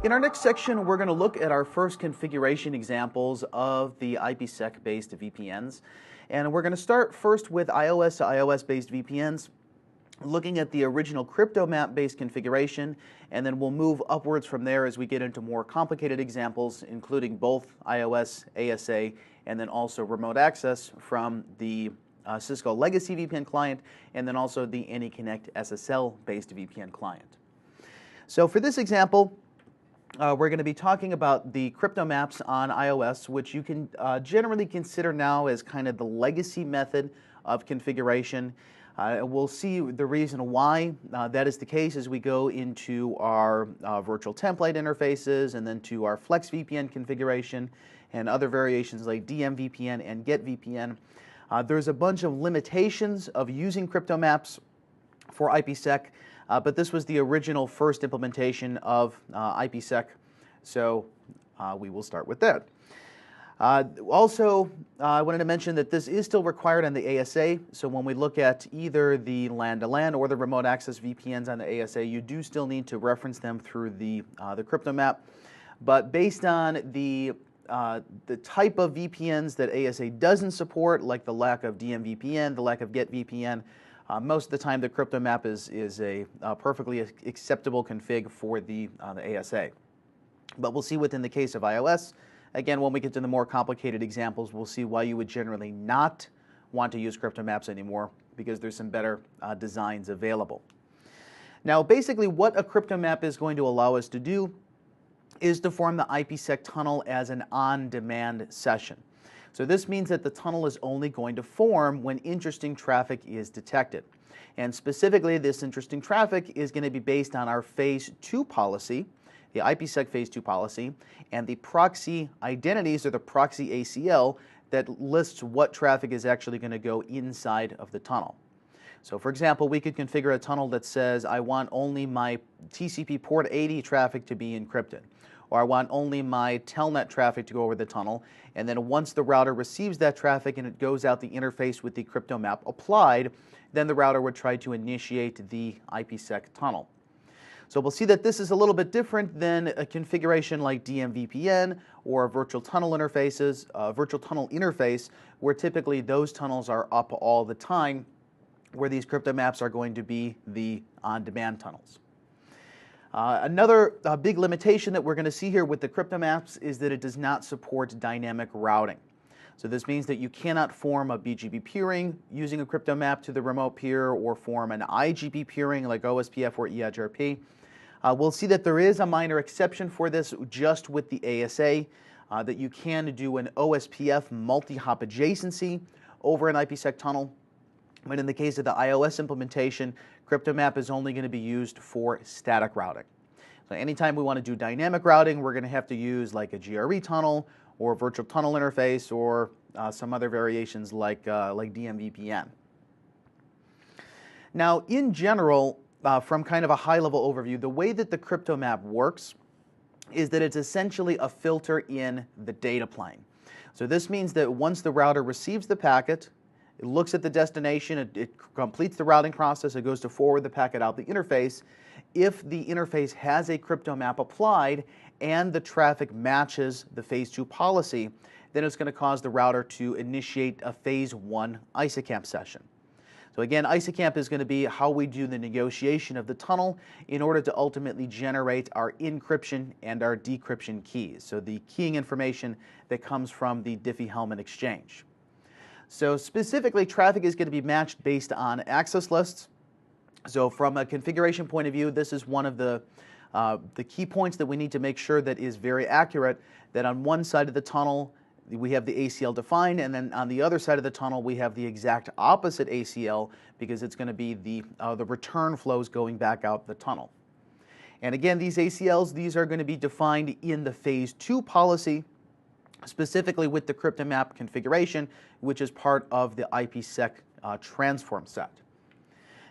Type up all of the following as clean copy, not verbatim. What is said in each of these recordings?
In our next section, we're going to look at our first configuration examples of the IPsec-based VPNs. And we're going to start first with iOS to iOS-based VPNs, looking at the original CryptoMap-based configuration, and then we'll move upwards from there as we get into more complicated examples, including both iOS, ASA, and then also remote access from the Cisco Legacy VPN client, and then also the AnyConnect SSL-based VPN client. So for this example, we're going to be talking about the crypto maps on iOS, which you can generally consider now as kind of the legacy method of configuration. We'll see the reason why that is the case as we go into our virtual template interfaces and then to our Flex VPN configuration and other variations like DMVPN and GetVPN. There's a bunch of limitations of using crypto maps for IPsec, but this was the original first implementation of IPsec, so we will start with that. Also, I wanted to mention that this is still required on the ASA, so when we look at either the LAN to LAN or the remote access VPNs on the ASA, you do still need to reference them through the crypto map. But based on the type of VPNs that ASA doesn't support, like the lack of DMVPN, the lack of GetVPN, most of the time the crypto map is a perfectly acceptable config for the ASA. But we'll see within the case of iOS, again, when we get to the more complicated examples, we'll see why you would generally not want to use crypto maps anymore, because there's some better designs available. Now, basically what a crypto map is going to allow us to do is to form the IPsec tunnel as an on-demand session. So this means that the tunnel is only going to form when interesting traffic is detected. And specifically, this interesting traffic is going to be based on our Phase 2 policy, the IPsec Phase 2 policy, and the proxy identities, or the proxy ACL, that lists what traffic is actually going to go inside of the tunnel. So for example, we could configure a tunnel that says, I want only my TCP port 80 traffic to be encrypted, or I want only my telnet traffic to go over the tunnel, and then once the router receives that traffic and it goes out the interface with the crypto map applied, then the router would try to initiate the IPsec tunnel. So we'll see that this is a little bit different than a configuration like DMVPN or a virtual tunnel interface, where typically those tunnels are up all the time, where these crypto maps are going to be the on-demand tunnels. Another big limitation that we're going to see here with the crypto maps is that it does not support dynamic routing. So this means that you cannot form a BGP peering using a crypto map to the remote peer, or form an IGP peering like OSPF or EIGRP. We'll see that there is a minor exception for this just with the ASA, that you can do an OSPF multi-hop adjacency over an IPsec tunnel. But in the case of the iOS implementation, crypto map is only going to be used for static routing. So anytime we want to do dynamic routing, we're going to have to use like a GRE tunnel or a virtual tunnel interface, or some other variations like DMVPN. Now, in general, from kind of a high-level overview, the way that the crypto map works is that it's essentially a filter in the data plane. So this means that once the router receives the packet, it looks at the destination, it completes the routing process, it goes to forward the packet out the interface. If the interface has a crypto map applied and the traffic matches the Phase 2 policy, then it's going to cause the router to initiate a Phase 1 ISACAMP session. So again, ISACAMP is going to be how we do the negotiation of the tunnel in order to ultimately generate our encryption and our decryption keys, so the keying information that comes from the Diffie-Hellman exchange. So specifically, traffic is going to be matched based on access lists. So from a configuration point of view, this is one of the key points that we need to make sure that is very accurate, that on one side of the tunnel we have the ACL defined, and then on the other side of the tunnel we have the exact opposite ACL, because it's going to be the return flows going back out the tunnel. And again, these ACLs, these are going to be defined in the Phase 2 policy, specifically with the crypto map configuration, which is part of the IPsec transform set.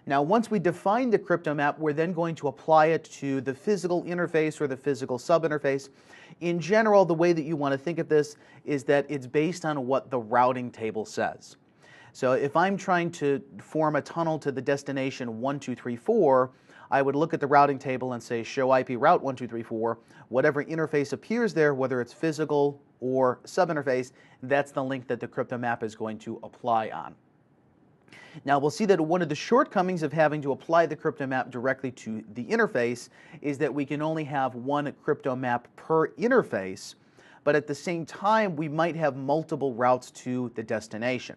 Now, once we define the crypto map, we're then going to apply it to the physical interface or the physical sub-interface. In general, the way that you want to think of this is that it's based on what the routing table says. So if I'm trying to form a tunnel to the destination 1234, I would look at the routing table and say show IP route 1234. Whatever interface appears there, whether it's physical or subinterface, that's the link that the crypto map is going to apply on. Now we'll see that one of the shortcomings of having to apply the crypto map directly to the interface is that we can only have one crypto map per interface, but at the same time we might have multiple routes to the destination.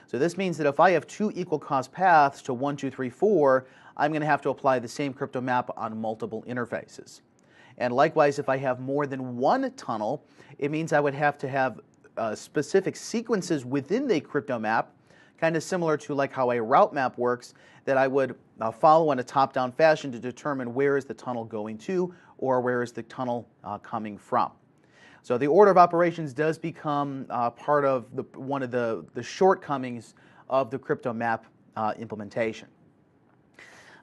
So this means that if I have two equal cost paths to 1, 2, 3, 4, I'm going to have to apply the same crypto map on multiple interfaces. And likewise, if I have more than one tunnel, it means I would have to have specific sequences within the crypto map, kind of similar to like how a route map works, that I would follow in a top-down fashion to determine where is the tunnel going to or where is the tunnel coming from. So the order of operations does become part of one of the shortcomings of the crypto map implementation.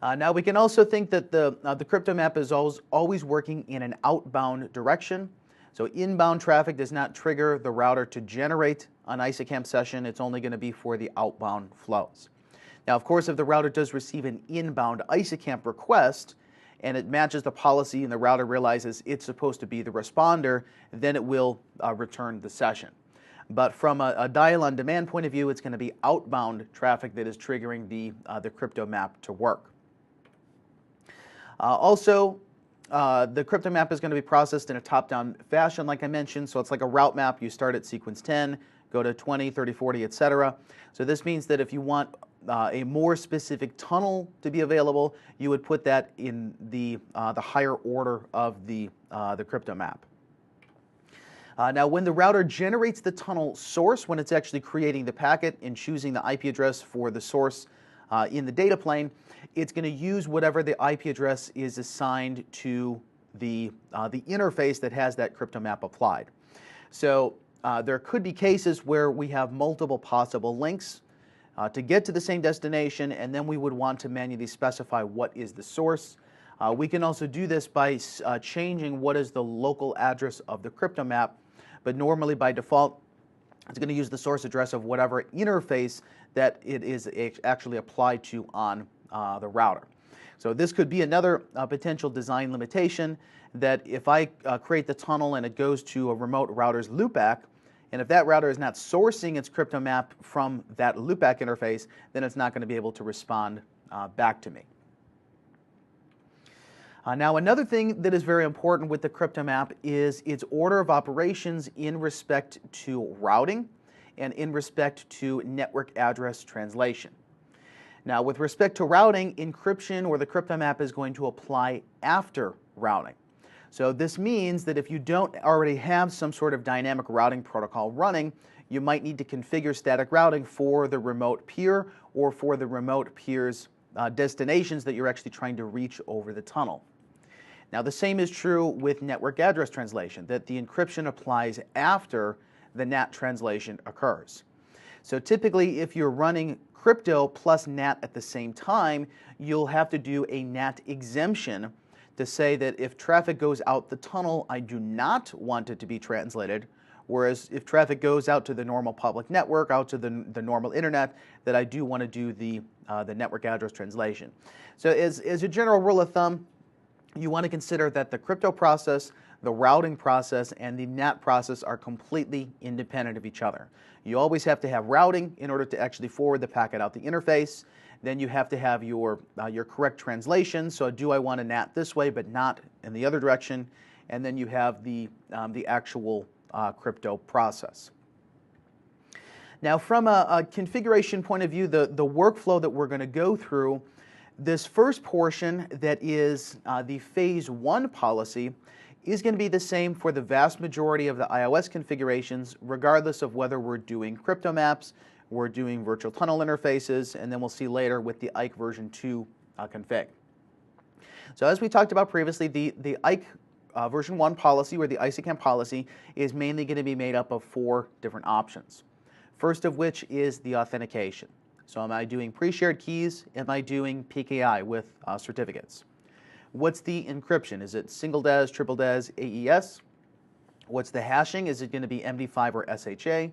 Now we can also think that the crypto map is always working in an outbound direction. So inbound traffic does not trigger the router to generate an ISACAMP session. It's only going to be for the outbound flows. Now, of course, if the router does receive an inbound ISACAMP request and it matches the policy and the router realizes it's supposed to be the responder, then it will return the session. But from a dial-on-demand point of view, it's going to be outbound traffic that is triggering the crypto map to work. The crypto map is going to be processed in a top-down fashion, like I mentioned. So it's like a route map. You start at sequence 10, go to 20, 30, 40, etc. So this means that if you want a more specific tunnel to be available, you would put that in the higher order of the crypto map. Now, when the router generates the tunnel source, when it's actually creating the packet and choosing the IP address for the source in the data plane, it's going to use whatever the IP address is assigned to the interface that has that crypto map applied. So there could be cases where we have multiple possible links to get to the same destination, and then we would want to manually specify what is the source. We can also do this by changing what is the local address of the crypto map, but normally by default it's going to use the source address of whatever interface that it is actually applied to on the router. So this could be another potential design limitation, that if I create the tunnel and it goes to a remote router's loopback, and if that router is not sourcing its crypto map from that loopback interface, then it's not going to be able to respond back to me. Now, another thing that is very important with the crypto map is its order of operations in respect to routing and in respect to network address translation. Now, with respect to routing, encryption or the crypto map is going to apply after routing. So this means that if you don't already have some sort of dynamic routing protocol running, you might need to configure static routing for the remote peer or for the remote peer's destinations that you're actually trying to reach over the tunnel. Now, the same is true with network address translation, that the encryption applies after the NAT translation occurs. So typically, if you're running crypto plus NAT at the same time, you'll have to do a NAT exemption to say that if traffic goes out the tunnel, I do not want it to be translated, whereas if traffic goes out to the normal public network, out to the normal internet, that I do want to do the network address translation. So as a general rule of thumb, you want to consider that the crypto process, the routing process, and the NAT process are completely independent of each other. You always have to have routing in order to actually forward the packet out the interface. Then you have to have your correct translation. So do I want to NAT this way but not in the other direction? And then you have the actual crypto process. Now, from a configuration point of view, the workflow that we're going to go through, this first portion that is the phase 1 policy is going to be the same for the vast majority of the iOS configurations, regardless of whether we're doing crypto maps, we're doing virtual tunnel interfaces, and then we'll see later with the IKE version 2 config. So as we talked about previously, the IKE version 1 policy, or the ISACAMP policy, is mainly going to be made up of 4 different options. First of which is the authentication. So am I doing pre-shared keys? Am I doing PKI with certificates? What's the encryption? Is it single DES, triple DES, AES? What's the hashing? Is it going to be MD5 or SHA?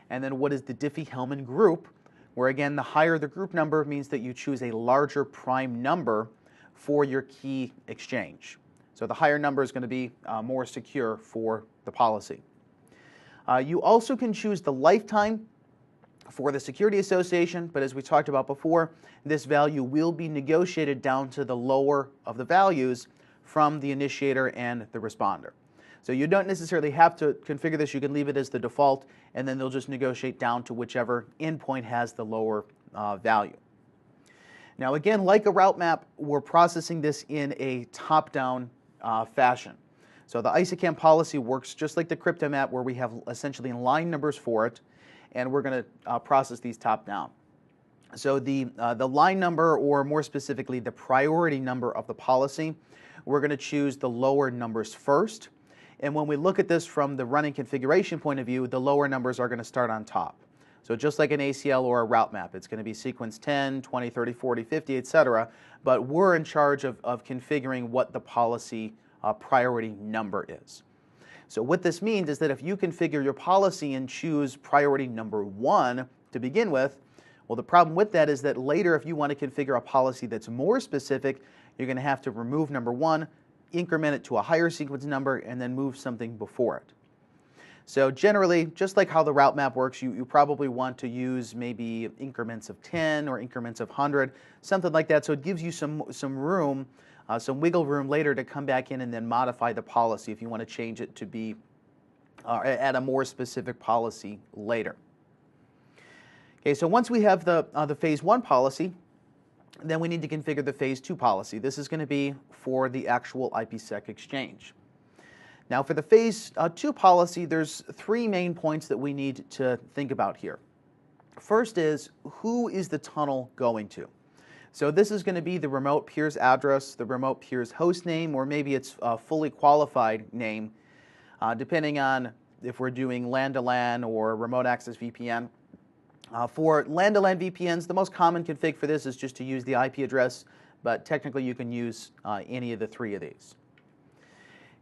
And then what is the Diffie-Hellman group, where again the higher the group number means that you choose a larger prime number for your key exchange. So the higher number is going to be more secure for the policy. You also can choose the lifetime for the security association, but as we talked about before, this value will be negotiated down to the lower of the values from the initiator and the responder. So you don't necessarily have to configure this. You can leave it as the default, and then they'll just negotiate down to whichever endpoint has the lower value. Now again, like a route map, we're processing this in a top-down fashion. So the ISACAM policy works just like the crypto map, where we have essentially line numbers for it, and we're going to process these top-down. So the line number, or more specifically the priority number of the policy, we're going to choose the lower numbers first. And when we look at this from the running configuration point of view, the lower numbers are going to start on top. So just like an ACL or a route map, it's going to be sequence 10, 20, 30, 40, 50, etc. But we're in charge of configuring what the policy priority number is. So what this means is that if you configure your policy and choose priority number 1 to begin with, well, the problem with that is that later, if you want to configure a policy that's more specific, you're going to have to remove number 1, increment it to a higher sequence number, and then move something before it. So generally, just like how the route map works, you probably want to use maybe increments of 10 or increments of 100, something like that, so it gives you some room, some wiggle room later to come back in and then modify the policy if you want to change it to be at a more specific policy later. Okay, so once we have the phase 1 policy, then we need to configure the phase 2 policy. This is going to be for the actual IPsec exchange. Now for the phase 2 policy, there's 3 main points that we need to think about here. First is, who is the tunnel going to? So this is going to be the remote peer's address, the remote peer's host name, or maybe it's a fully qualified name, depending on if we're doing LAN to LAN or remote access VPN. For LAN to LAN VPNs, the most common config for this is just to use the IP address, but technically you can use any of the 3 of these.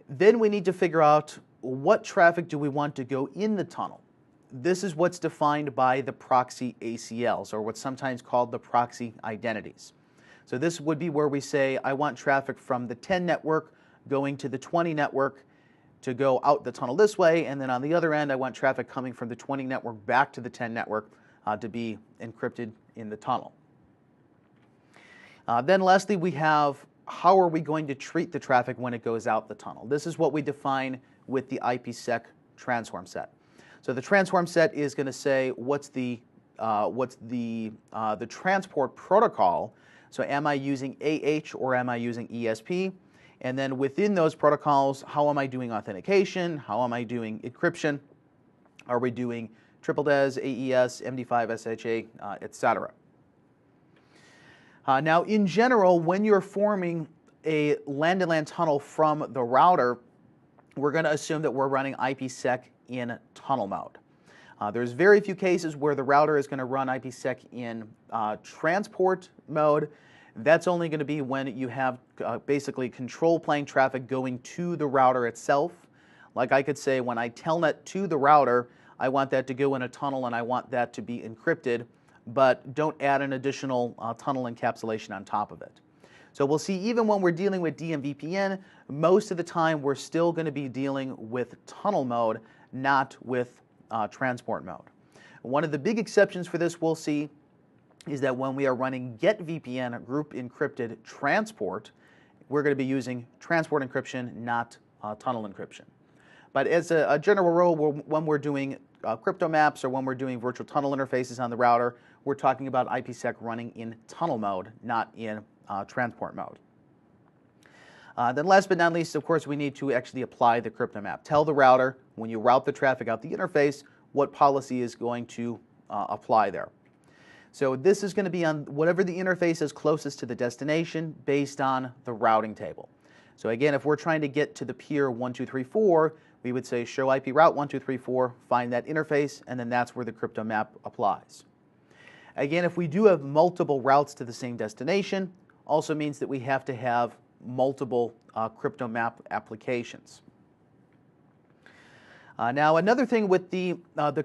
Then we need to figure out what traffic do we want to go in the tunnel. This is what's defined by the proxy ACLs, or what's sometimes called the proxy identities. So this would be where we say, I want traffic from the 10 network going to the 20 network to go out the tunnel this way, and then on the other end, I want traffic coming from the 20 network back to the 10 network to be encrypted in the tunnel. Then lastly, we have how are we going to treat the traffic when it goes out the tunnel. This is what we define with the IPsec transform set. So the transform set is going to say what's the transport protocol. So am I using AH or am I using ESP? And then within those protocols, how am I doing authentication? How am I doing encryption? Are we doing triple DES, AES, MD5, SHA, etc.? Now, in general, when you're forming a LAN-to-LAN tunnel from the router, we're going to assume that we're running IPsec in tunnel mode. There's very few cases where the router is going to run IPsec in transport mode. That's only going to be when you have basically control plane traffic going to the router itself. Like I could say, when I telnet to the router, I want that to go in a tunnel and I want that to be encrypted, but don't add an additional tunnel encapsulation on top of it. So we'll see, even when we're dealing with DMVPN, most of the time we're still going to be dealing with tunnel mode, not with transport mode. One of the big exceptions for this we'll see is that when we are running GetVPN group encrypted transport, we're going to be using transport encryption, not tunnel encryption. But as a general rule, when we're doing crypto maps or when we're doing virtual tunnel interfaces on the router, we're talking about IPsec running in tunnel mode, not in transport mode. Then last but not least, of course, we need to actually apply the crypto map. Tell the router, when you route the traffic out the interface, what policy is going to apply there. So this is going to be on whatever the interface is closest to the destination based on the routing table. So again, if we're trying to get to the peer 1234, we would say show IP route 1234, find that interface, and then that's where the crypto map applies. Again, if we do have multiple routes to the same destination, also means that we have to have multiple crypto map applications. Now, another thing with the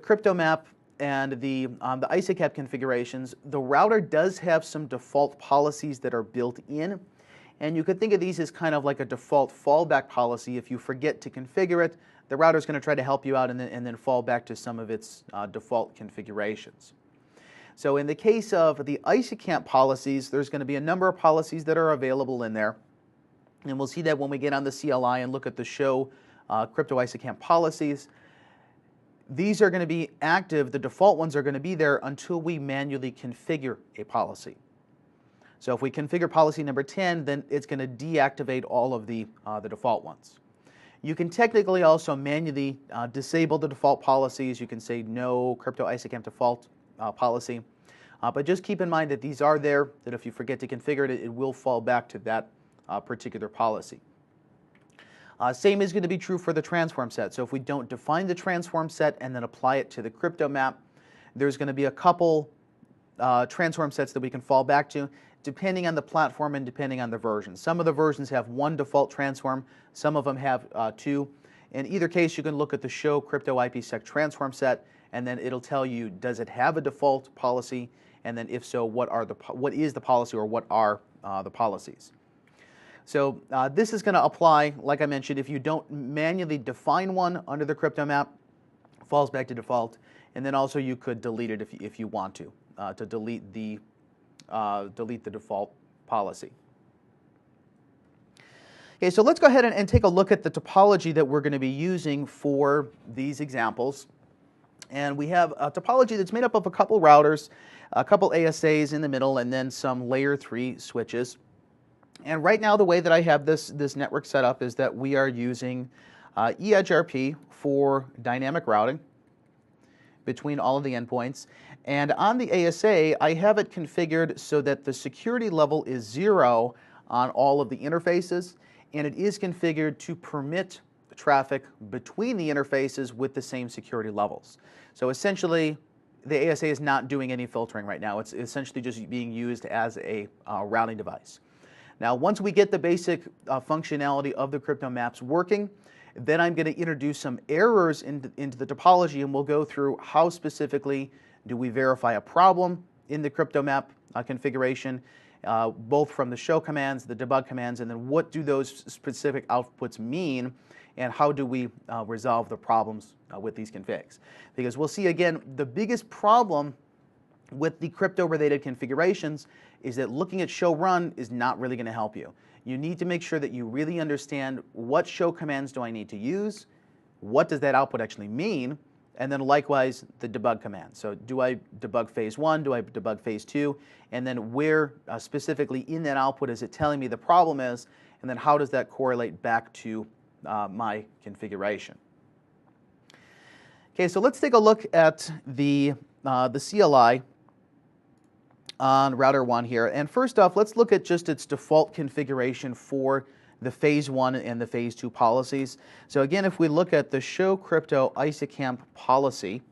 crypto map and the ISACAP configurations, the router does have some default policies that are built in, And you could think of these as kind of like a default fallback policy. If you forget to configure it, the router is going to try to help you out and then fall back to some of its default configurations. So in the case of the ISACAMP policies, there's going to be a number of policies that are available in there. And we'll see that when we get on the CLI and look at the show crypto ISACAMP policies. These are going to be active, the default ones are going to be there until we manually configure a policy. So if we configure policy number 10, then it's going to deactivate all of the default ones. You can technically also manually disable the default policies. You can say no crypto ISACAMP default policy. But just keep in mind that these are there, that if you forget to configure it, it will fall back to that particular policy. Same is going to be true for the transform set. So if we don't define the transform set and then apply it to the crypto map, there's going to be a couple transform sets that we can fall back to, depending on the platform and depending on the version. Some of the versions have one default transform, some of them have two. In either case, you can look at the show crypto IPsec transform set, and then it'll tell you, does it have a default policy, and then if so, what is the policy, or what are the policies. So this is going to apply, like I mentioned, if you don't manually define one under the crypto map, falls back to default, and then also you could delete it if you want to delete the default policy. Okay, so let's go ahead and take a look at the topology that we're going to be using for these examples. And we have a topology that's made up of a couple routers, a couple ASAs in the middle, and then some layer 3 switches. And right now, the way that I have this network set up is that we are using EdgeRP for dynamic routing between all of the endpoints. And on the ASA, I have it configured so that the security level is 0 on all of the interfaces, and it is configured to permit traffic between the interfaces with the same security levels. So essentially, the ASA is not doing any filtering right now. It's essentially just being used as a routing device. Now, once we get the basic functionality of the crypto maps working, then I'm going to introduce some errors into the topology, and we'll go through how specifically do we verify a problem in the crypto map configuration, both from the show commands, the debug commands, and then what do those specific outputs mean, and how do we resolve the problems with these configs. Because we'll see, again, the biggest problem with the crypto-related configurations is that looking at show run is not really going to help you. You need to make sure that you really understand what show commands do I need to use, what does that output actually mean, and then likewise the debug command. So do I debug phase 1, do I debug phase 2, and then where specifically in that output is it telling me the problem is, and then how does that correlate back to my configuration. Okay, so let's take a look at the CLI on router 1 here. And first off, let's look at just its default configuration for the phase 1 and the phase 2 policies. So again, if we look at the show crypto ISACAMP policy,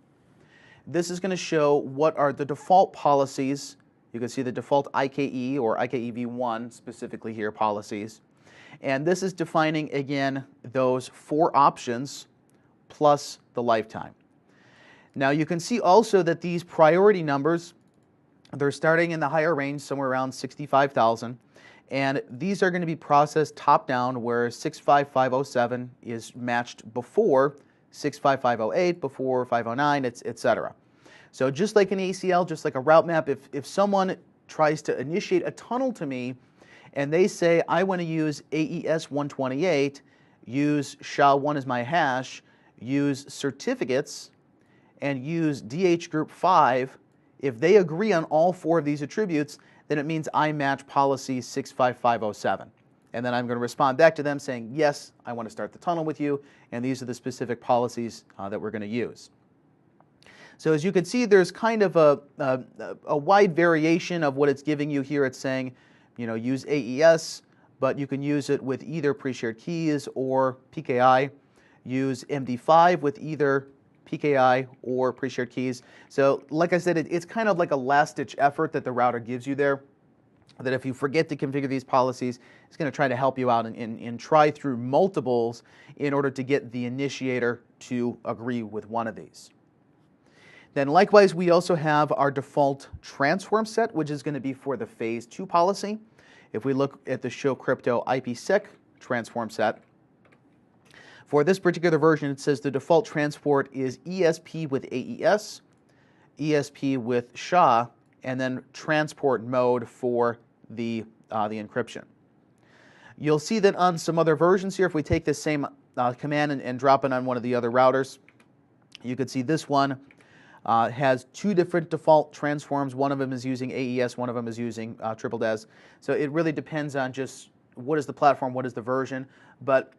this is going to show what are the default policies. You can see the default IKE or IKEv1 specifically here policies. And this is defining, again, those 4 options plus the lifetime. Now you can see also that these priority numbers, they're starting in the higher range, somewhere around 65,000. And these are going to be processed top-down, where 65507 is matched before 65508, before 509, etc. So just like an ACL, just like a route map, if someone tries to initiate a tunnel to me and they say, I want to use AES 128, use SHA-1 as my hash, use certificates, and use DH group 5, if they agree on all 4 of these attributes, then it means I match policy 65507. And then I'm going to respond back to them saying, yes, I want to start the tunnel with you, and these are the specific policies that we're going to use. So as you can see, there's kind of a wide variation of what it's giving you here. It's saying, you know, use AES, but you can use it with either pre-shared keys or PKI. Use MD5 with either PKI or pre-shared keys. So like I said, it's kind of like a last-ditch effort that the router gives you there, that if you forget to configure these policies, it's going to try to help you out and try through multiples in order to get the initiator to agree with one of these. Then likewise, we also have our default transform set, which is going to be for the phase 2 policy. If we look at the show crypto IPsec transform set, for this particular version, it says the default transport is ESP with AES, ESP with SHA, and then transport mode for the encryption. You'll see that on some other versions here, if we take this same command and drop it on one of the other routers, you could see this one has two different default transforms. One of them is using AES, one of them is using triple DES. So it really depends on just what is the platform, what is the version. But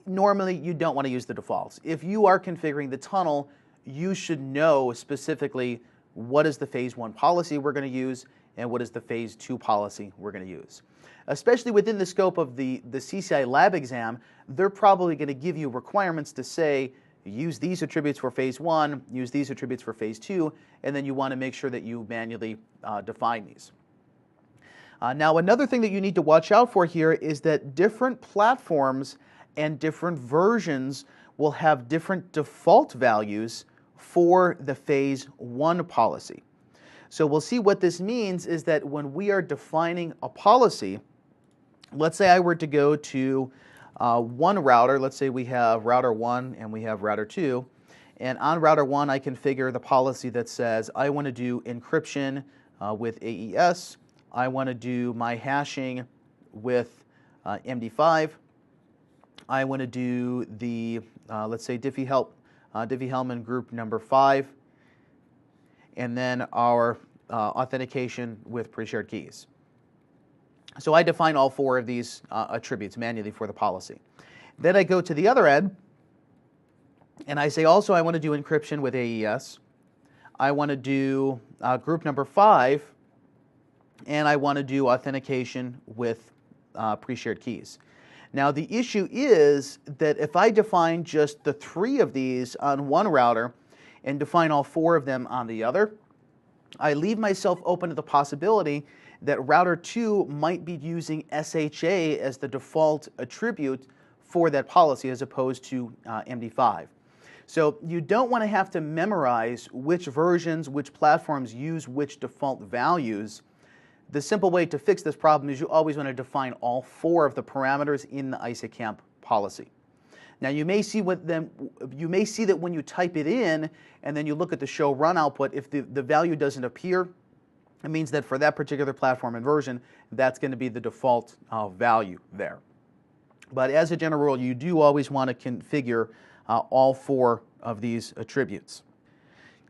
normally you don't want to use the defaults. If you are configuring the tunnel, you should know specifically what is the phase 1 policy we're going to use and what is the phase 2 policy we're going to use. Especially within the scope of the CCIE lab exam, they're probably going to give you requirements to say, use these attributes for phase 1, use these attributes for phase 2, and then you want to make sure that you manually define these. Now, another thing that you need to watch out for here is that different platforms and different versions will have different default values for the phase 1 policy. So we'll see what this means is that when we are defining a policy, let's say I were to go to one router, let's say we have router 1 and we have router 2, and on router 1 I configure the policy that says I want to do encryption with AES, I want to do my hashing with MD5, I want to do the, let's say, Diffie-Hellman group number 5, and then our authentication with pre-shared keys. So I define all 4 of these attributes manually for the policy. Then I go to the other end, and I say also I want to do encryption with AES, I want to do group number 5, and I want to do authentication with pre-shared keys. Now the issue is that if I define just the 3 of these on one router and define all 4 of them on the other, I leave myself open to the possibility that router 2 might be using SHA as the default attribute for that policy as opposed to MD5. So you don't want to have to memorize which versions, which platforms use which default values. The simple way to fix this problem is you always want to define all 4 of the parameters in the ISACamp policy. Now you may see that when you type it in and then you look at the show run output, if the value doesn't appear, it means that for that particular platform and version, that's going to be the default value there. But as a general rule, you do always want to configure all 4 of these attributes.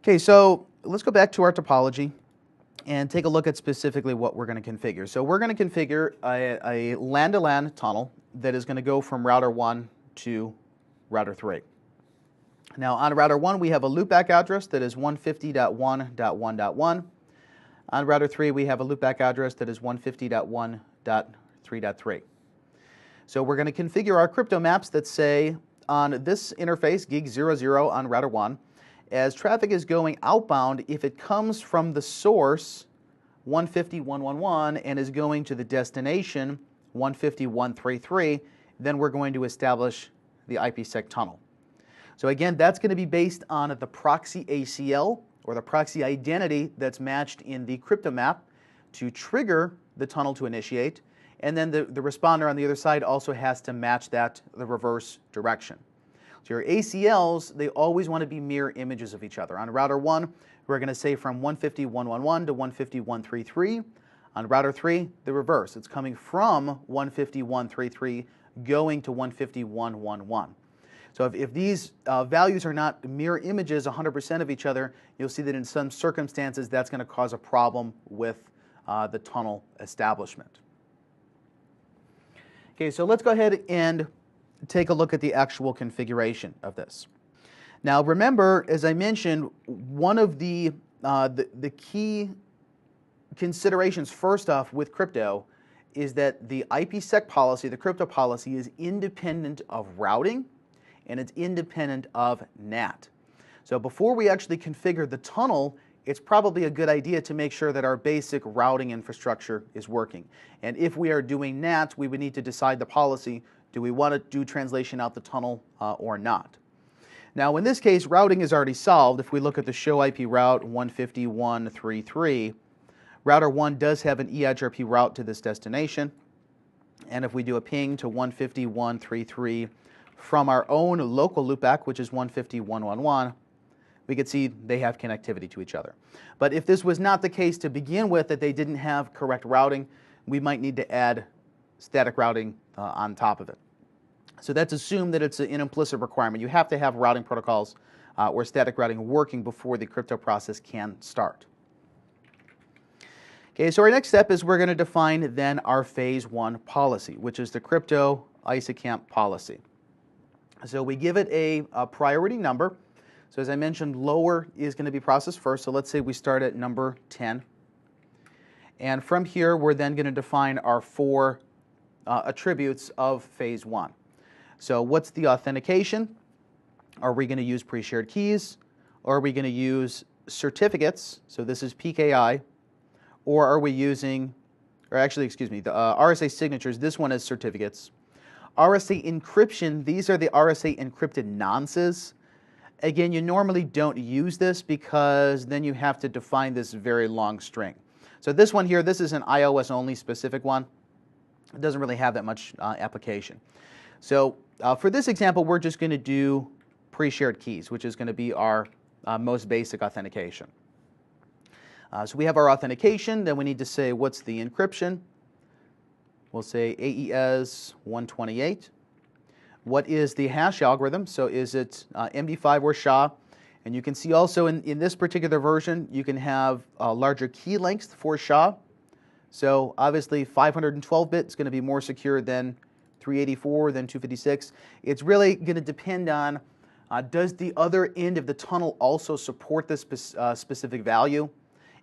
Okay, so let's go back to our topology and take a look at specifically what we're going to configure. So we're going to configure a LAN-to-LAN tunnel that is going to go from router 1 to router 3. Now on router 1 we have a loopback address that is 150.1.1.1. On router 3 we have a loopback address that is 150.1.3.3. So we're going to configure our crypto maps that say on this interface, gig 00 on router 1, as traffic is going outbound, if it comes from the source 150.1.1.1 and is going to the destination 150.1.3.3, then we're going to establish the IPsec tunnel. So again, that's going to be based on the proxy ACL or the proxy identity that's matched in the crypto map to trigger the tunnel to initiate, and then the responder on the other side also has to match that the reverse direction. So your ACLs, they always want to be mirror images of each other. On router 1, we're going to say from 150.1.1 to 150.1.3.3. On router 3, the reverse. It's coming from 150.1.3.3 going to 150.1.1.1. So if these values are not mirror images 100% of each other, you'll see that in some circumstances that's going to cause a problem with the tunnel establishment. Okay, so let's go ahead and take a look at the actual configuration of this. Now remember, as I mentioned, one of the key considerations first off with crypto is that the IPsec policy, the crypto policy, is independent of routing and it's independent of NAT. So before we actually configure the tunnel, it's probably a good idea to make sure that our basic routing infrastructure is working. And if we are doing NAT, we would need to decide the policy. Do we want to do translation out the tunnel or not? Now in this case, routing is already solved. If we look at the show IP route 150.1.3.3, router 1 does have an eIGRP route to this destination. And if we do a ping to 150.133 from our own local loopback, which is 150.111, we could see they have connectivity to each other. But if this was not the case to begin with, that they didn't have correct routing, we might need to add static routing on top of it. So that's assumed that it's an implicit requirement. You have to have routing protocols or static routing working before the crypto process can start. Okay, so our next step is we're going to define then our phase 1 policy, which is the crypto ISACamp policy. So we give it a priority number. So as I mentioned, lower is going to be processed first. So let's say we start at number 10. And from here, we're then going to define our 4 attributes of phase 1. So what's the authentication? Are we going to use pre-shared keys? Or are we going to use certificates? So this is PKI. Or are we using, or actually, excuse me, the RSA signatures, this one is certificates. RSA encryption, these are the RSA encrypted nonces. Again, you normally don't use this because then you have to define this very long string. So this one here, this is an iOS only specific one. It doesn't really have that much application. So for this example, we're just going to do pre-shared keys, which is going to be our most basic authentication. So we have our authentication, then we need to say what's the encryption. We'll say AES 128. What is the hash algorithm? So is it MD5 or SHA? And you can see also in this particular version, you can have larger key lengths for SHA. So obviously 512-bit is going to be more secure than 384, than 256. It's really going to depend on does the other end of the tunnel also support this specific value?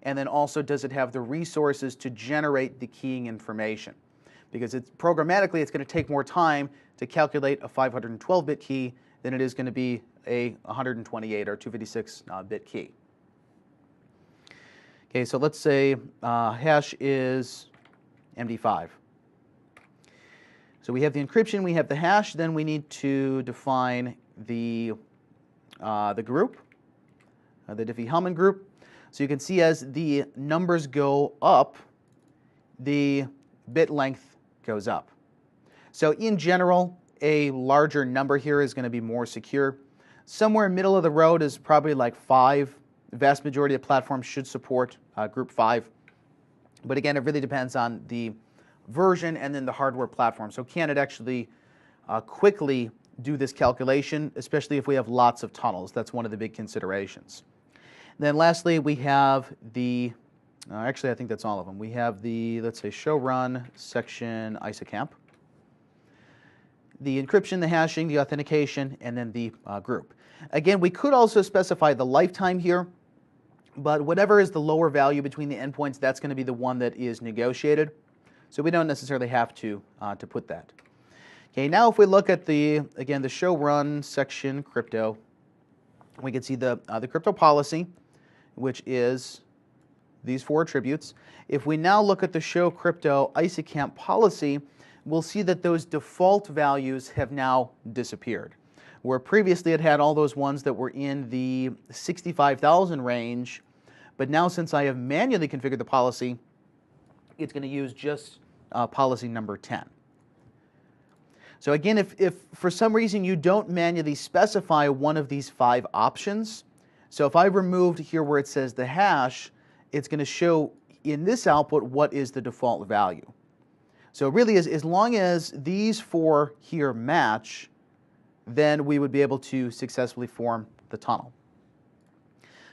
And then also, does it have the resources to generate the keying information? Because programmatically, it's going to take more time to calculate a 512-bit key than it is going to be a 128 or 256-bit key. Okay, so let's say hash is MD5. So we have the encryption, we have the hash, then we need to define the group, the Diffie-Hellman group. So you can see as the numbers go up, the bit length goes up. So in general, a larger number here is going to be more secure. Somewhere middle of the road is probably like 5. The vast majority of platforms should support group 5. But again, it really depends on the version and then the hardware platform. So can it actually quickly do this calculation, especially if we have lots of tunnels? That's one of the big considerations. Then lastly, we have the, actually I think that's all of them. We have the, let's say, show run section ISACamp, the encryption, the hashing, the authentication, and then the group. Again, we could also specify the lifetime here, but whatever is the lower value between the endpoints, that's going to be the one that is negotiated. So we don't necessarily have to put that. Okay, now if we look at the, again, the show run section crypto, we can see the crypto policy, which is these 4 attributes. If we now look at the show crypto ISACamp policy, we'll see that those default values have now disappeared. Where previously it had all those ones that were in the 65,000 range, but now since I have manually configured the policy, it's going to use just policy number 10. So again, if for some reason you don't manually specify one of these 5 options, so if I removed here where it says the hash, it's going to show in this output what is the default value. So really, as long as these 4 here match, then we would be able to successfully form the tunnel.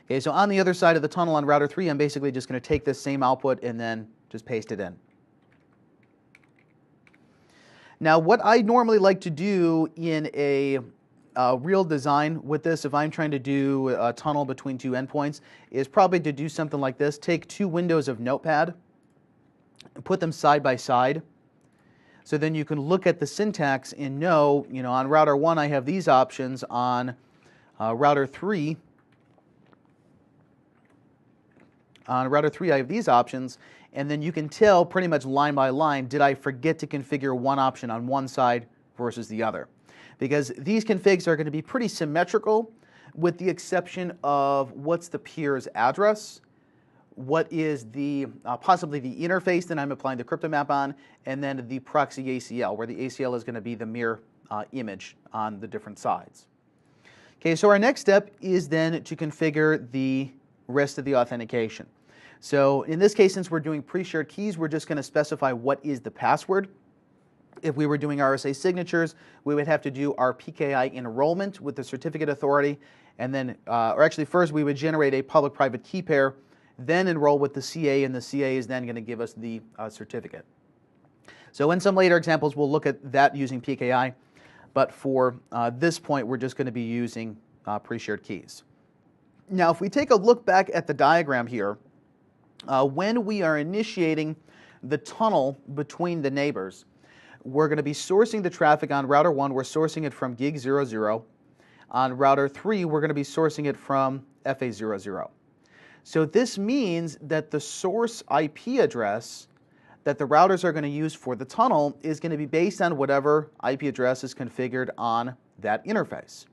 Okay, so on the other side of the tunnel on router 3, I'm basically just going to take this same output and then just paste it in. Now, what I normally like to do in a real design with this, if I'm trying to do a tunnel between 2 endpoints, is probably to do something like this. Take 2 windows of Notepad and put them side by side. So then you can look at the syntax and know, on router 1 I have these options, on router 3 I have these options, and then you can tell pretty much line by line, did I forget to configure one option on one side versus the other? Because these configs are going to be pretty symmetrical with the exception of what's the peer's address. what is the possibly the interface that I'm applying the crypto map on, and then the proxy ACL, where the ACL is going to be the mirror image on the different sides. Okay, so our next step is then to configure the rest of the authentication. So in this case, since we're doing pre-shared keys, we're just going to specify what is the password. If we were doing RSA signatures, we would have to do our PKI enrollment with the certificate authority, and then, or actually first we would generate a public-private key pair, then enroll with the CA, and the CA is then going to give us the certificate. So in some later examples, we'll look at that using PKI, but for this point, we're just going to be using pre-shared keys. Now, if we take a look back at the diagram here, when we are initiating the tunnel between the neighbors, we're going to be sourcing the traffic on router 1. We're sourcing it from gig 00. On router 3, we're going to be sourcing it from FA00. So this means that the source IP address that the routers are going to use for the tunnel is going to be based on whatever IP address is configured on that interface.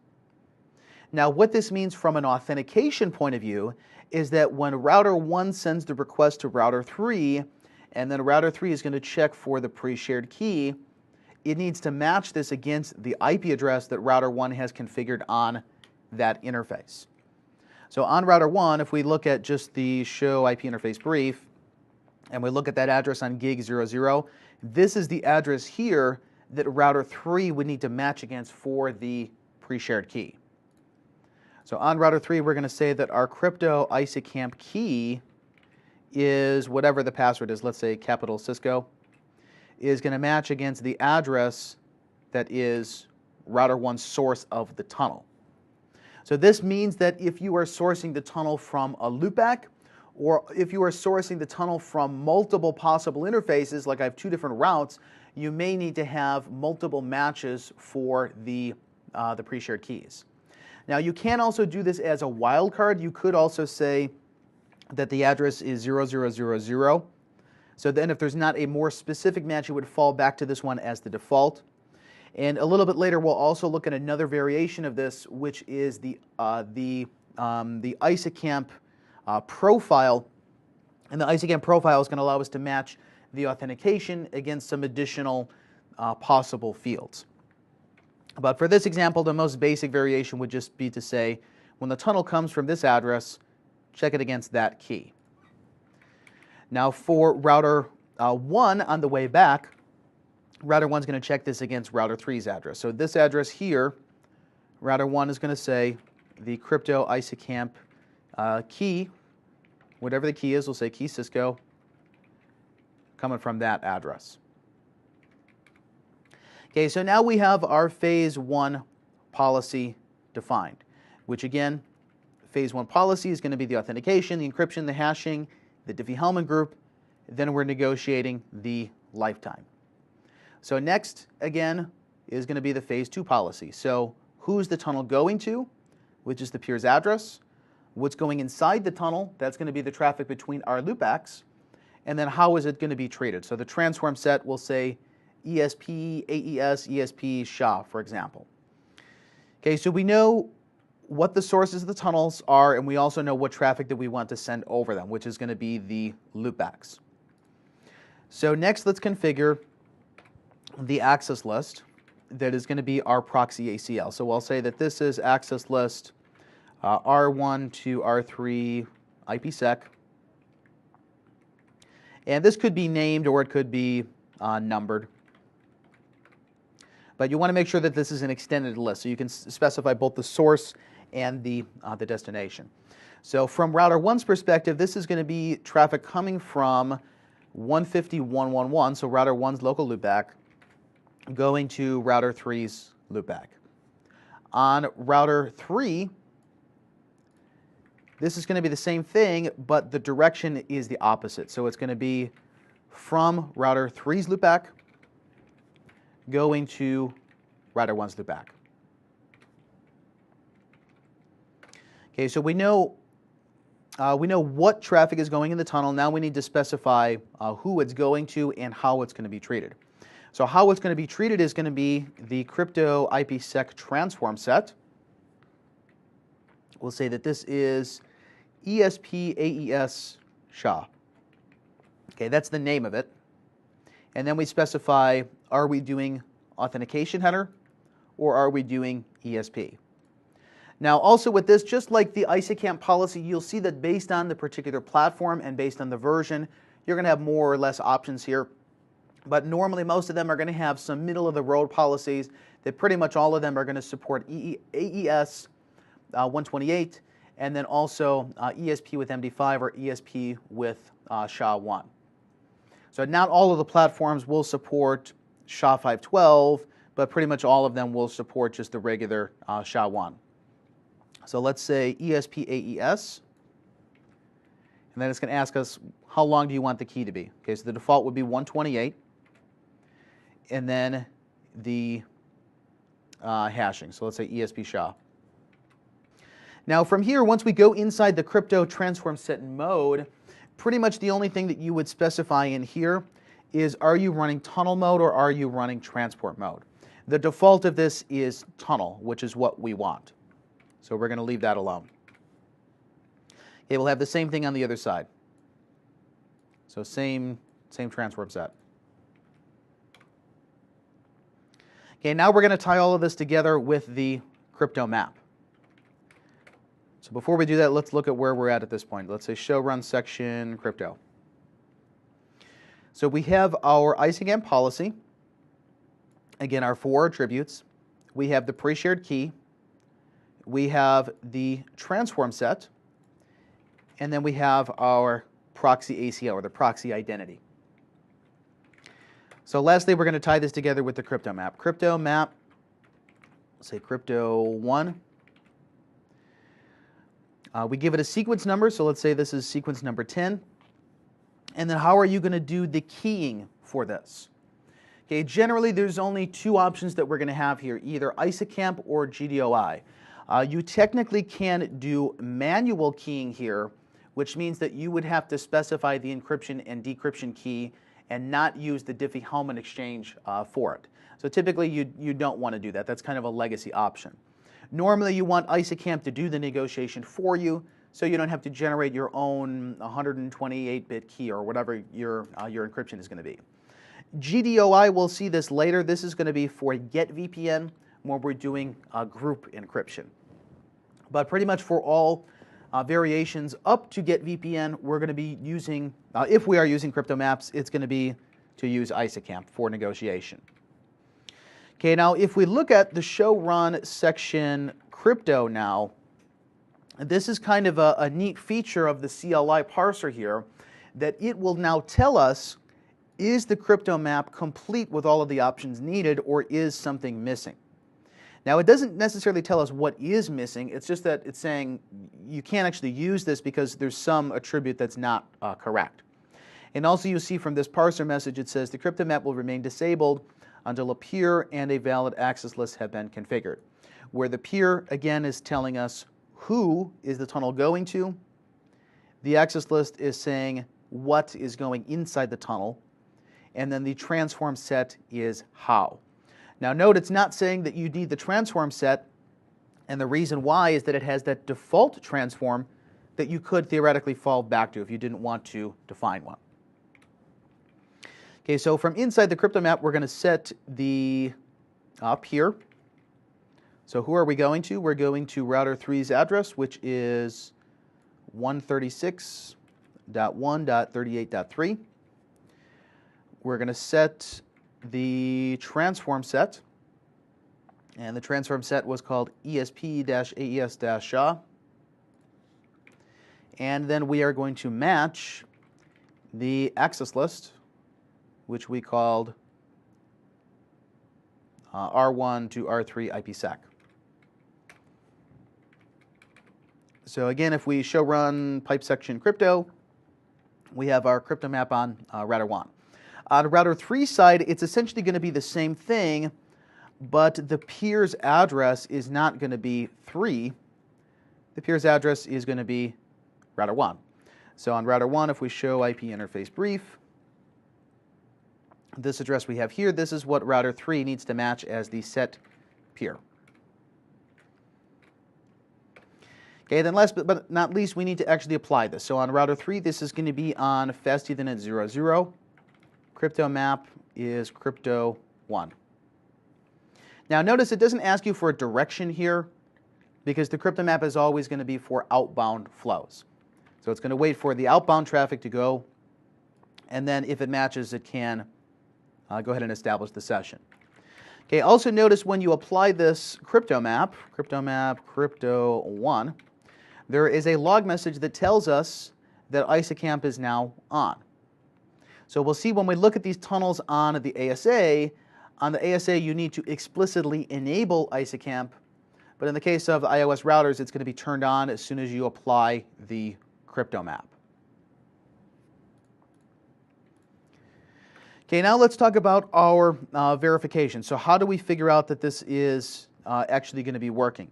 Now, what this means from an authentication point of view is that when router 1 sends the request to router 3, and then router 3 is going to check for the pre-shared key, it needs to match this against the IP address that router 1 has configured on that interface. So on router 1, if we look at just the show IP interface brief, and we look at that address on gig 00, this is the address here that router 3 would need to match against for the pre-shared key. So on router 3, we're going to say that our crypto ISACamp key is whatever the password is, let's say capital Cisco, is going to match against the address that is router 1's source of the tunnel. So this means that if you are sourcing the tunnel from a loopback, or if you are sourcing the tunnel from multiple possible interfaces, like I have 2 different routes, you may need to have multiple matches for the pre-shared keys. Now, you can also do this as a wildcard. You could also say that the address is 0000. So then if there's not a more specific match, it would fall back to this one as the default. And a little bit later, we'll also look at another variation of this, which is the ISACamp profile. And the ISACamp profile is going to allow us to match the authentication against some additional possible fields. But for this example, the most basic variation would just be to say, when the tunnel comes from this address, check it against that key. Now for router 1 on the way back, router 1 is going to check this against router 3's address. So this address here, router 1 is going to say the crypto ISACamp key, whatever the key is, we'll say key Cisco, coming from that address. Okay, so now we have our phase 1 policy defined, which again, phase 1 policy is going to be the authentication, the encryption, the hashing, the Diffie-Hellman group, then we're negotiating the lifetime. So next, again, is going to be the phase 2 policy. So who's the tunnel going to, which is the peer's address, what's going inside the tunnel, that's going to be the traffic between our loopbacks, and then how is it going to be treated. So the transform set will say ESP, AES, ESP, SHA, for example. Okay, so we know what the sources of the tunnels are, and we also know what traffic that we want to send over them, which is going to be the loopbacks. So next, let's configure the access list that is going to be our proxy ACL. So I'll say that this is access list R1 to R3 IPsec. And this could be named or it could be numbered. But you want to make sure that this is an extended list, so you can specify both the source and the destination. So from router 1's perspective, this is going to be traffic coming from 150.111, so router 1's local loopback, going to router 3's loopback. On router 3, this is going to be the same thing, but the direction is the opposite. So it's going to be from router 3's loopback going to router 1's loopback. Okay, so we know what traffic is going in the tunnel. Now we need to specify who it's going to and how it's going to be treated. So how it's going to be treated is going to be the crypto IPsec transform set. We'll say that this is ESP AES SHA. Okay, that's the name of it. And then we specify, are we doing authentication header or are we doing ESP? Now also with this, just like the ISACAMP policy, you'll see that based on the particular platform and based on the version, you're going to have more or less options here. But normally most of them are going to have some middle of the road policies that pretty much all of them are going to support AES 128 and then also ESP with MD5 or ESP with SHA-1. So not all of the platforms will support SHA-512, but pretty much all of them will support just the regular SHA-1. So let's say ESP AES, and then it's going to ask us how long do you want the key to be. Okay, so the default would be 128, and then the hashing. So let's say ESP SHA. Now from here, once we go inside the crypto transform set mode, pretty much the only thing that you would specify in here is, are you running tunnel mode or are you running transport mode? The default of this is tunnel, which is what we want. So we're going to leave that alone. Okay, we'll have the same thing on the other side. So same transform set. Okay, now we're going to tie all of this together with the crypto map. So before we do that, let's look at where we're at this point. Let's say show run section crypto. So we have our ISACAMP policy. Again, our 4 attributes. We have the pre-shared key. We have the transform set. And then we have our proxy ACL, or the proxy identity. So lastly, we're going to tie this together with the crypto map. Crypto map, let's say crypto 1. We give it a sequence number, so let's say this is sequence number 10. And then how are you going to do the keying for this? Okay, generally there's only 2 options that we're going to have here, either ISACAMP or GDOI. You technically can do manual keying here, which means that you would have to specify the encryption and decryption key and not use the Diffie-Hellman exchange for it. So typically you don't want to do that. That's kind of a legacy option. Normally you want ISACAMP to do the negotiation for you, so you don't have to generate your own 128-bit key or whatever your encryption is going to be. GDOI, we'll see this later. This is going to be for GetVPN when we're doing group encryption. But pretty much for all variations up to GetVPN, we're going to be using, if we are using crypto maps, it's going to be to use ISACAMP for negotiation. Okay, now if we look at the show run section crypto now, this is kind of a neat feature of the CLI parser here, that it will now tell us, is the crypto map complete with all of the options needed or is something missing? Now it doesn't necessarily tell us what is missing, it's just that it's saying you can't actually use this because there's some attribute that's not correct. And also you see from this parser message it says the crypto map will remain disabled until a peer and a valid access list have been configured. Where the peer again is telling us who is the tunnel going to, the access list is saying what is going inside the tunnel, and then the transform set is how. Now note it's not saying that you need the transform set, and the reason why is that it has that default transform that you could theoretically fall back to if you didn't want to define one. Okay, so from inside the crypto map, we're going to set the peer. So who are we going to? We're going to router 3's address, which is 136.1.38.3. We're going to set the transform set, and the transform set was called ESP-AES-SHA. And then we are going to match the access list, which we called R1 to R3 IPsec. So again, if we show run pipe section crypto, we have our crypto map on router 1. On router 3 side, it's essentially going to be the same thing, but the peer's address is not going to be 3. The peer's address is going to be router 1. So on router 1, if we show IP interface brief, this address we have here, this is what router 3 needs to match as the set peer. Okay, then last but not least, we need to actually apply this. So on router 3, this is going to be on fast Ethernet 00. Crypto map is crypto 1. Now notice it doesn't ask you for a direction here because the crypto map is always going to be for outbound flows. So it's going to wait for the outbound traffic to go, and then if it matches, it can go ahead and establish the session. Okay, also notice when you apply this crypto map, crypto 1, there is a log message that tells us that ISACamp is now on. So we'll see when we look at these tunnels on the ASA you need to explicitly enable ISACamp, but in the case of iOS routers, it's going to be turned on as soon as you apply the crypto map. Okay, now let's talk about our verification. So how do we figure out that this is actually going to be working?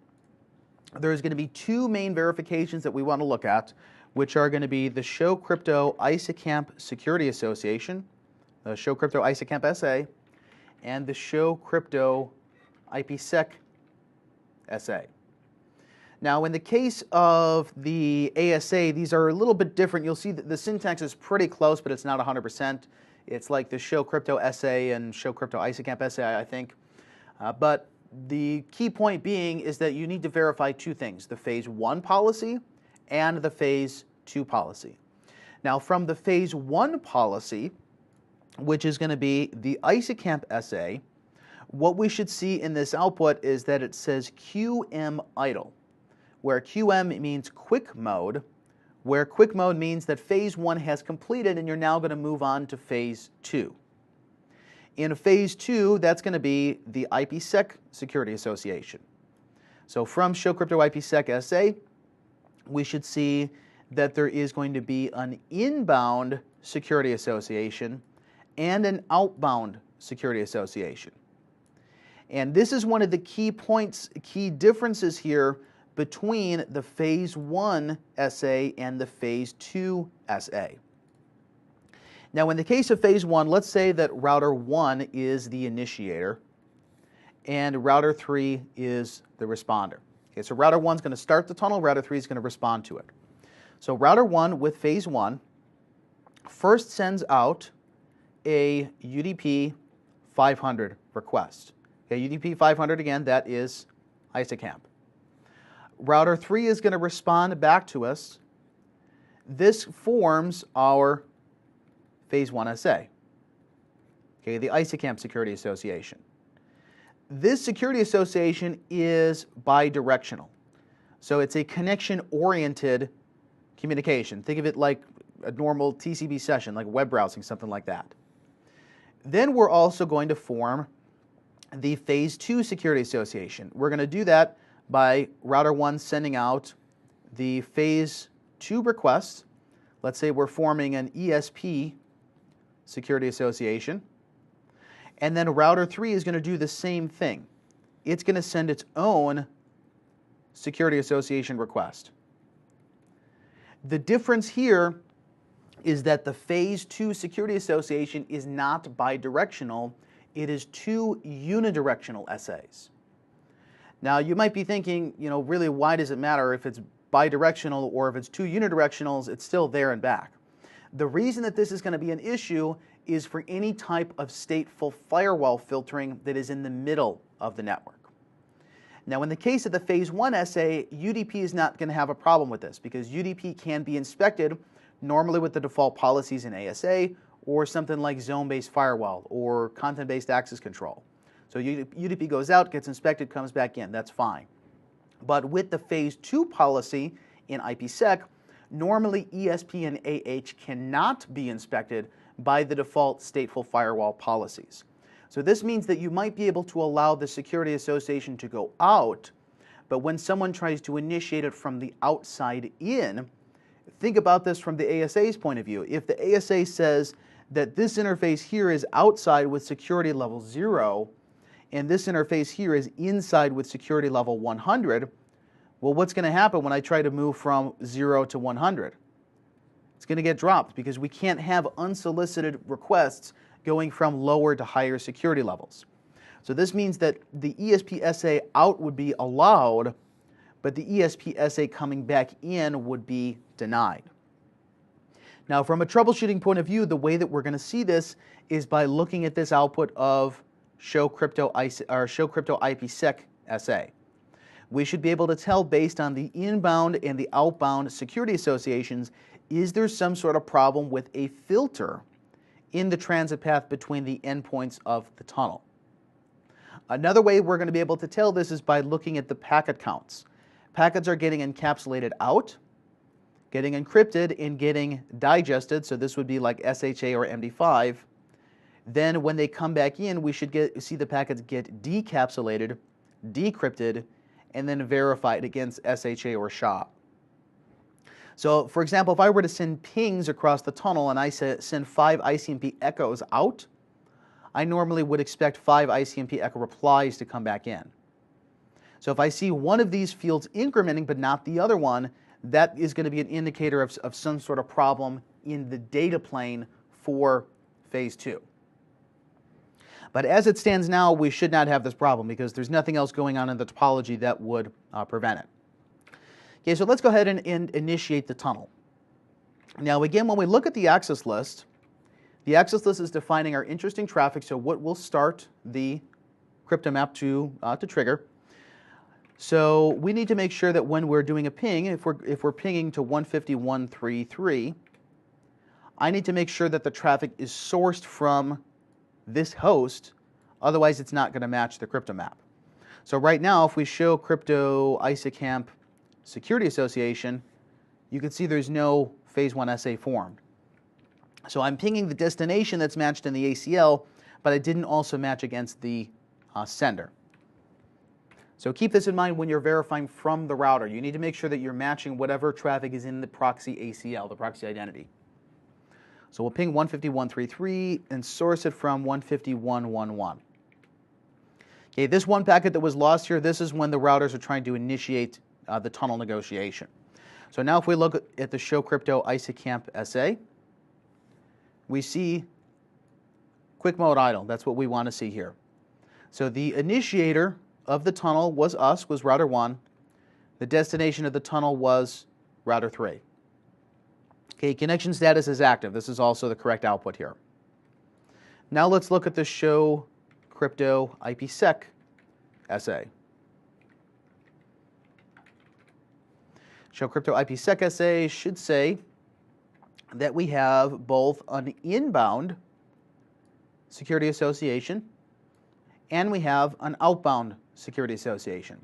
There's going to be two main verifications that we want to look at, which are going to be the Show Crypto ISACamp Security Association, the Show Crypto ISACamp SA, and the Show Crypto IPsec SA. Now, in the case of the ASA, these are a little bit different. You'll see that the syntax is pretty close, but it's not 100%. It's like the Show Crypto SA and Show Crypto ISACamp SA, I think. But the key point being is that you need to verify two things, the Phase 1 policy and the Phase 2 policy. Now, from the Phase 1 policy, which is going to be the ISACamp SA, what we should see in this output is that it says QM idle, where QM means quick mode, where quick mode means that Phase 1 has completed and you're now going to move on to Phase 2. In Phase 2, that's going to be the IPsec Security Association. So from Show Crypto IPsec SA, we should see that there is going to be an inbound security association and an outbound security association. And this is one of the key points, key differences here between the Phase 1 SA and the Phase 2 SA. Now, in the case of Phase 1, let's say that router 1 is the initiator and router 3 is the responder. Okay, so router 1 is going to start the tunnel, router 3 is going to respond to it. So router 1 with Phase 1 first sends out a UDP 500 request. Okay, UDP 500, again, that is ISACamp. Router 3 is going to respond back to us. This forms our Phase 1 SA, okay, the ISACamp Security Association. This security association is bidirectional. So it's a connection-oriented communication. Think of it like a normal TCP session, like web browsing, something like that. Then we're also going to form the Phase 2 Security Association. We're going to do that by router 1 sending out the Phase 2 request. Let's say we're forming an ESP Security Association. And then router 3 is going to do the same thing. It's going to send its own Security Association request. The difference here is that the Phase 2 Security Association is not bidirectional. It is two unidirectional SAs. Now, you might be thinking, really, why does it matter if it's bidirectional or if it's two unidirectionals, it's still there and back. The reason that this is going to be an issue is for any type of stateful firewall filtering that is in the middle of the network. Now, in the case of the Phase 1 SA, UDP is not going to have a problem with this because UDP can be inspected normally with the default policies in ASA or something like zone-based firewall or content-based access control. So UDP goes out, gets inspected, comes back in. That's fine. But with the Phase 2 policy in IPsec, normally ESP and AH cannot be inspected by the default stateful firewall policies. So this means that you might be able to allow the security association to go out, but when someone tries to initiate it from the outside in, think about this from the ASA's point of view. If the ASA says that this interface here is outside with security level 0, and this interface here is inside with security level 100, well, what's going to happen when I try to move from 0 to 100? It's going to get dropped because we can't have unsolicited requests going from lower to higher security levels. So this means that the ESP SA out would be allowed, but the ESP-SA coming back in would be denied. Now, from a troubleshooting point of view, the way that we're going to see this is by looking at this output of show crypto IPsec SA. We should be able to tell based on the inbound and the outbound security associations, is there some sort of problem with a filter in the transit path between the endpoints of the tunnel. Another way we're going to be able to tell this is by looking at the packet counts. Packets are getting encapsulated out, getting encrypted, and getting digested, so this would be like SHA or MD5. Then when they come back in, we should see the packets get decapsulated, decrypted, and then verified against SHA or SHA. So, for example, if I were to send pings across the tunnel and I send 5 ICMP echoes out, I normally would expect 5 ICMP echo replies to come back in. So if I see one of these fields incrementing but not the other one, that is going to be an indicator of some sort of problem in the data plane for phase 2. But as it stands now, we should not have this problem because there's nothing else going on in the topology that would prevent it. Okay, so let's go ahead and initiate the tunnel. Now again, when we look at the access list is defining our interesting traffic, so what will start the crypto map to trigger. So we need to make sure that when we're doing a ping, if we're pinging to 151.3.3, I need to make sure that the traffic is sourced from this host, otherwise it's not going to match the crypto map. So right now, if we show crypto ISACamp Security Association, you can see there's no phase 1 SA formed. So I'm pinging the destination that's matched in the ACL, but I didn't also match against the sender. So keep this in mind when you're verifying from the router. You need to make sure that you're matching whatever traffic is in the proxy ACL, the proxy identity. So we'll ping 151.3.3 and source it from 151.1.1. Okay, this one packet that was lost here, this is when the routers are trying to initiate the tunnel negotiation. So now if we look at the show crypto ISACamp SA, we see quick mode idle. That's what we want to see here. So the initiator of the tunnel was us, was router 1. The destination of the tunnel was router 3. Okay, connection status is active. This is also the correct output here. Now let's look at the show crypto IPsec SA. Show crypto IPsec SA should say that we have both an inbound security association and we have an outbound security association.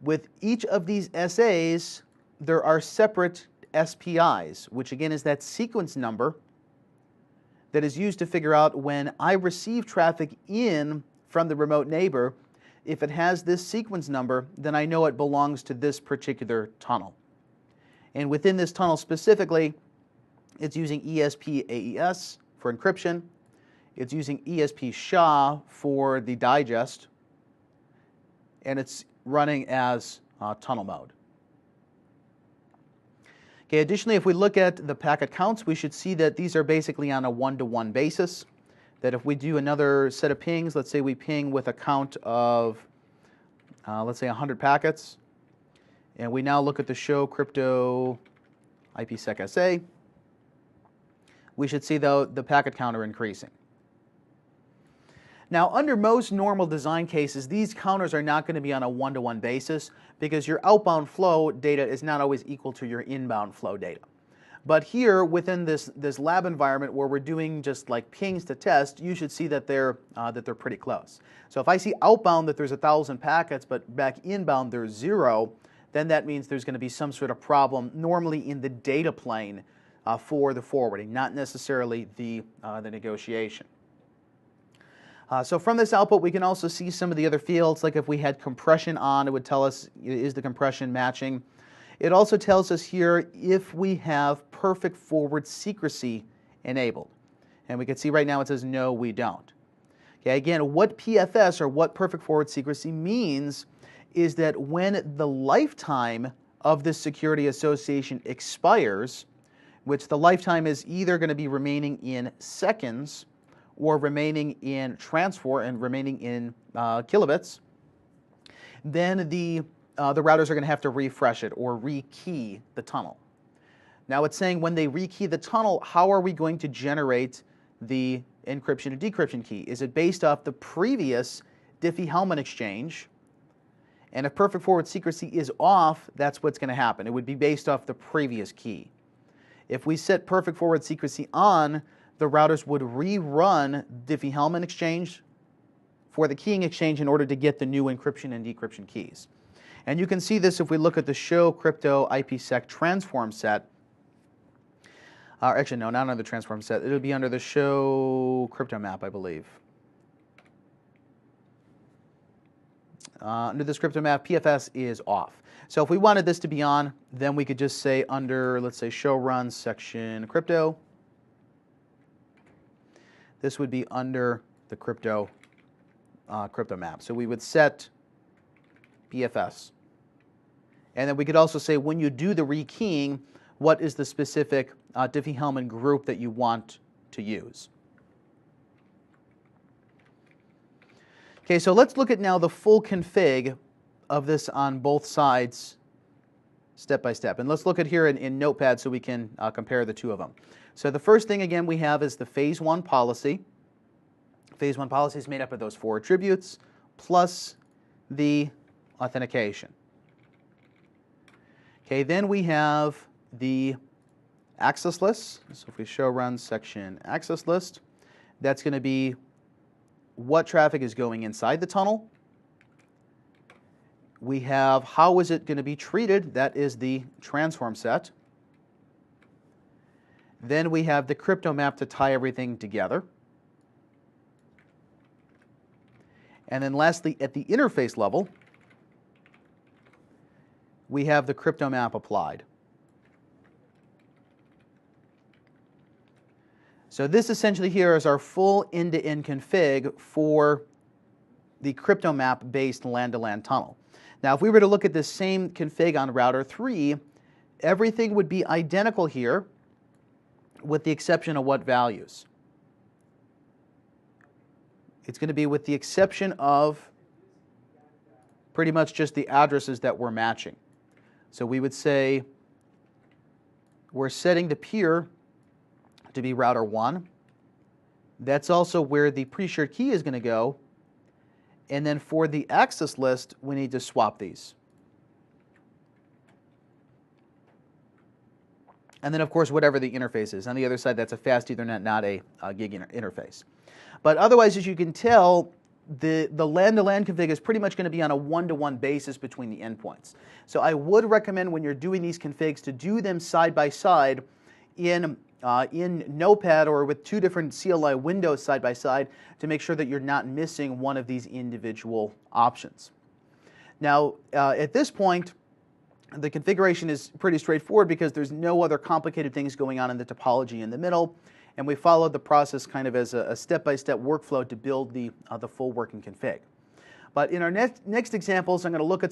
With each of these SAs, there are separate SPIs, which again is that sequence number that is used to figure out when I receive traffic in from the remote neighbor. If it has this sequence number, then I know it belongs to this particular tunnel. And within this tunnel specifically, it's using ESP AES for encryption. It's using ESP SHA for the digest. And it's running as tunnel mode. Okay, additionally, if we look at the packet counts, we should see that these are basically on a one-to-one basis. That if we do another set of pings, let's say we ping with a count of, let's say 100 packets, and we now look at the show crypto IPsec SA, we should see though the packet counter increasing. Now, under most normal design cases, these counters are not going to be on a one-to-one basis because your outbound flow data is not always equal to your inbound flow data. But here, within this lab environment where we're doing just like pings to test, you should see that they're pretty close. So if I see outbound that there's 1,000 packets, but back inbound there's 0, then that means there's going to be some sort of problem, normally in the data plane for the forwarding, not necessarily the negotiation. So from this output, we can also see some of the other fields, like if we had compression on, it would tell us, is the compression matching? It also tells us here if we have perfect forward secrecy enabled. And we can see right now it says no, we don't. Okay, again, what PFS or what perfect forward secrecy means is that when the lifetime of this security association expires, which the lifetime is either going to be remaining in seconds or remaining in transfer and remaining in kilobits, then the the routers are going to have to refresh it or rekey the tunnel. Now it's saying when they rekey the tunnel, how are we going to generate the encryption and decryption key? Is it based off the previous Diffie-Hellman exchange? And if perfect forward secrecy is off, that's what's going to happen. It would be based off the previous key. If we set perfect forward secrecy on, the routers would rerun Diffie-Hellman exchange for the keying exchange in order to get the new encryption and decryption keys. And you can see this if we look at the show crypto IPsec transform set. Actually, no, not under the transform set. It would be under the show crypto map, I believe. Under this crypto map, PFS is off. So if we wanted this to be on, then we could just say under, let's say, show run section crypto. This would be under the crypto map. So we would set PFS. And then we could also say when you do the rekeying, what is the specific Diffie-Hellman group that you want to use. Okay, so let's look at now the full config of this on both sides step by step. And let's look at here in Notepad so we can compare the two of them. So the first thing, again, we have is the phase 1 policy. Phase 1 policy is made up of those 4 attributes plus the authentication. Okay, then we have the access list. So if we show run section access list, that's going to be what traffic is going inside the tunnel. We have how is it going to be treated. That is the transform set. Then we have the crypto map to tie everything together. And then lastly, at the interface level, we have the crypto map applied. So this essentially here is our full end-to-end config for the crypto map based LAN-to-LAN tunnel. Now if we were to look at this same config on router 3, everything would be identical here with the exception of what values? It's going to be with the exception of pretty much just the addresses that we're matching. So we would say we're setting the peer to be router 1. That's also where the pre-shared key is going to go. And then for the access list, we need to swap these. And then, of course, whatever the interface is. On the other side, that's a fast Ethernet, not a gig interface. But otherwise, as you can tell, the LAN-to-LAN config is pretty much going to be on a one-to-one basis between the endpoints. So I would recommend when you're doing these configs to do them side by side in Notepad or with 2 different CLI windows side by side to make sure that you're not missing one of these individual options. Now, at this point, the configuration is pretty straightforward because there's no other complicated things going on in the topology in the middle, and we followed the process kind of as a step-by-step workflow to build the full working config. But in our next examples, we're going to look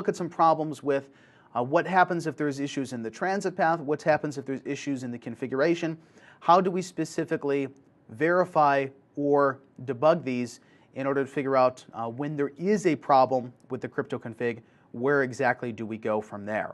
at some problems with what happens if there's issues in the transit path, what happens if there's issues in the configuration, how do we specifically verify or debug these in order to figure out when there is a problem with the crypto config, where exactly do we go from there.